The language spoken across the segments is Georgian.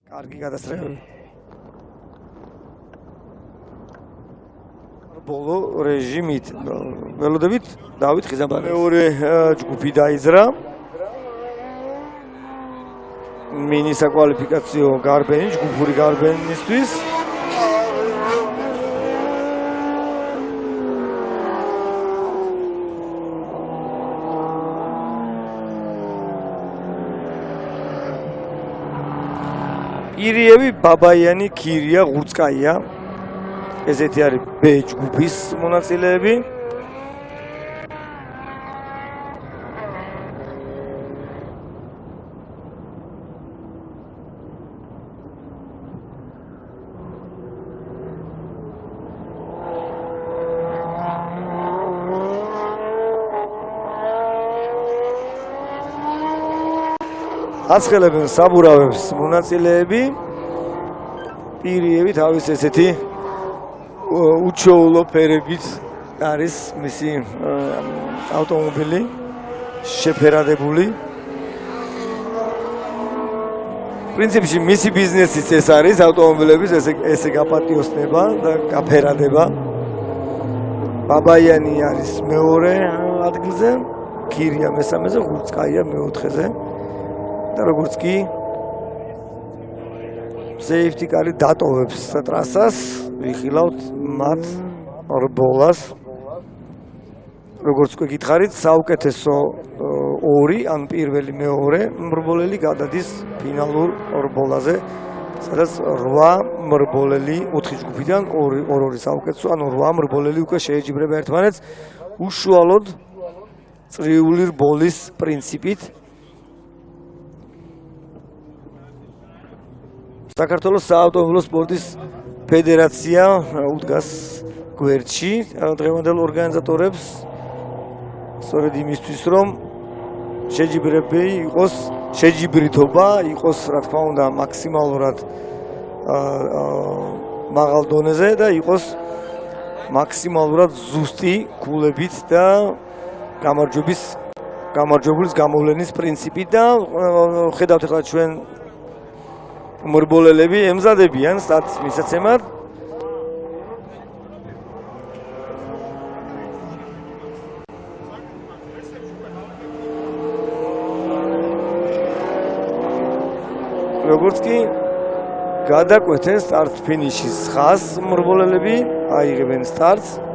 კარგი გადასწრებები. ბოლო რეჟიმით ველოდებით დავით ხიზაბაძე. მეორე ჯგუფი დაიძრა. მინი საკვალიფიკაციო გარბენი, ჯგუფური გარბენისთვის. ირიევი, ბაბაიანი, ქირია, ღურწკაია. ესეთი არის B ჯგუფის მონაწილეები. აცხელებენ საბურავებს მონაწილეები. პირიევი თავის ესეთი უჩვეულო ფერებით არის მისი ავტომობილი შეფერადებული. პრინციპში მისი ბიზნესიც ეს არის ავტომობილების ესე გაპატიოსნება და გაფერადება. ბაბაიანი არის მეორე ადგილზე, ქირია მესამეზე, ღურწკაია მეოთხეზე. და როგორც კი safety car-ი დატოვებს ტრასას, ვიხილავთ მათ რბოლას. როგორც კი გითხარით, საუკეთესო ორი, ან პირველი მეორე მრბოლელი გადადის ფინალურ რბოლაზე, სადაც 8 მრბოლელი 4 ჯგუფიდან ორი საუკეთესო, ანუ 8 მრბოლელი უკვე შეეჯიბრება ერთმანეთს უშუალოდ წრიული რბოლის პრინციპით. საქართველოს საავტომობილო სპორტის ფედერაცია უდგას გვერდში დღევანდელ ორგანიზატორებს სწორედ იმისთვის, რომ შეჯიბრითობა იყოს, რა თქმა უნდა, მაქსიმალურად მაღალ დონეზე და იყოს მაქსიმალურად ზუსტი ქულებით და გამარჯვებულის გამოვლენის პრინციპით და ხედავთ ახლა ჩვენ მრბოლელები ემზადებიან სტარტის მისაცემად. როგორც კი გადაკვეთენ სტარტ-ფინიშის ხაზს, მრბოლელები აიღებენ სტარტს.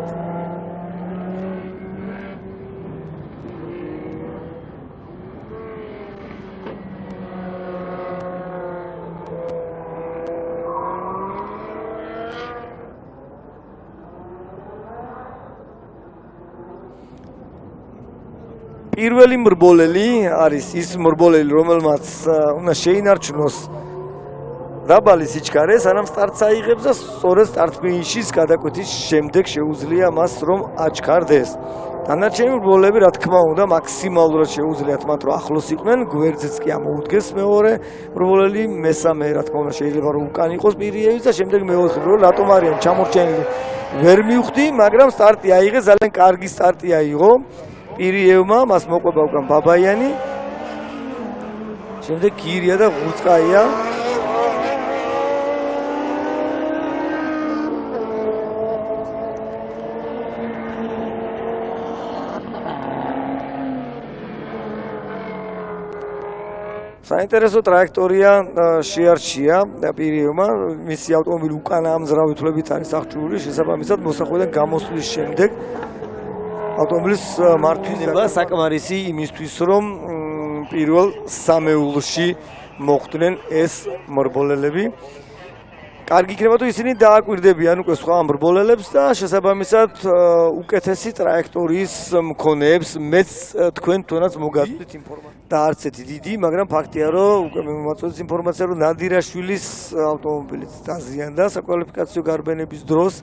პირველი მრბოლელი არის ის მრბოლელი, რომელმაც უნდა შეინარჩუნოს დაბალი სიჩქარე, სანამ სტარტს აიღებს და სწორედ სტარტ-ფინიშის გადაკვეთის შემდეგ შეუძლია მას რომ აჩქარდეს. დანარჩენი მრბოლელები, რა თქმა უნდა, მაქსიმალურად შეუძლიათ მათ რომ ახლოს იყვნენ, გვერდზეც კი ამოუდგეს მეორე მრბოლელი, მესამე, რა თქმა უნდა, შეიძლება რომ უკან იყოს პირიევის და შემდეგ მეოთხე, რომ რატომ არიან ჩამორჩენილი ვერ მივხვდი, მაგრამ სტარტი აიღეს, ძალიან კარგი სტარტი აიღო. პირიევმა მას მოყვება უკან ბაბაიანი, შემდეგ ქირია და ღურწკაია. საინტერესო ტრაექტორია შეარჩია პირიევმა, მისი ავტომობილი უკანა ამძრავი თვლებით არის აღჭურვილი, შესაბამისად მოსახვედან გამოსვლის შემდეგ ავტომობილის მართვინება საკმარისი იმისთვის, რომ პირველ სამეულში მოხვდნენ ეს მრბოლელები. კარგი იქნება თუ ისინი დააკვირდებიან უკვე სხვა მრბოლელებს და შესაბამისად უკეთესი ტრაექტორიის მქონეებს მეც თქვენ თუნდაც მოგაწვდით ინფორმაცია. და არც ერთი დიდი, მაგრამ ფაქტია, რომ უკვე მომაწვდით ინფორმაცია, რომ ნადირაშვილის ავტომობილიც დაზიანდა საკვალიფიკაციო გარბენების დროს.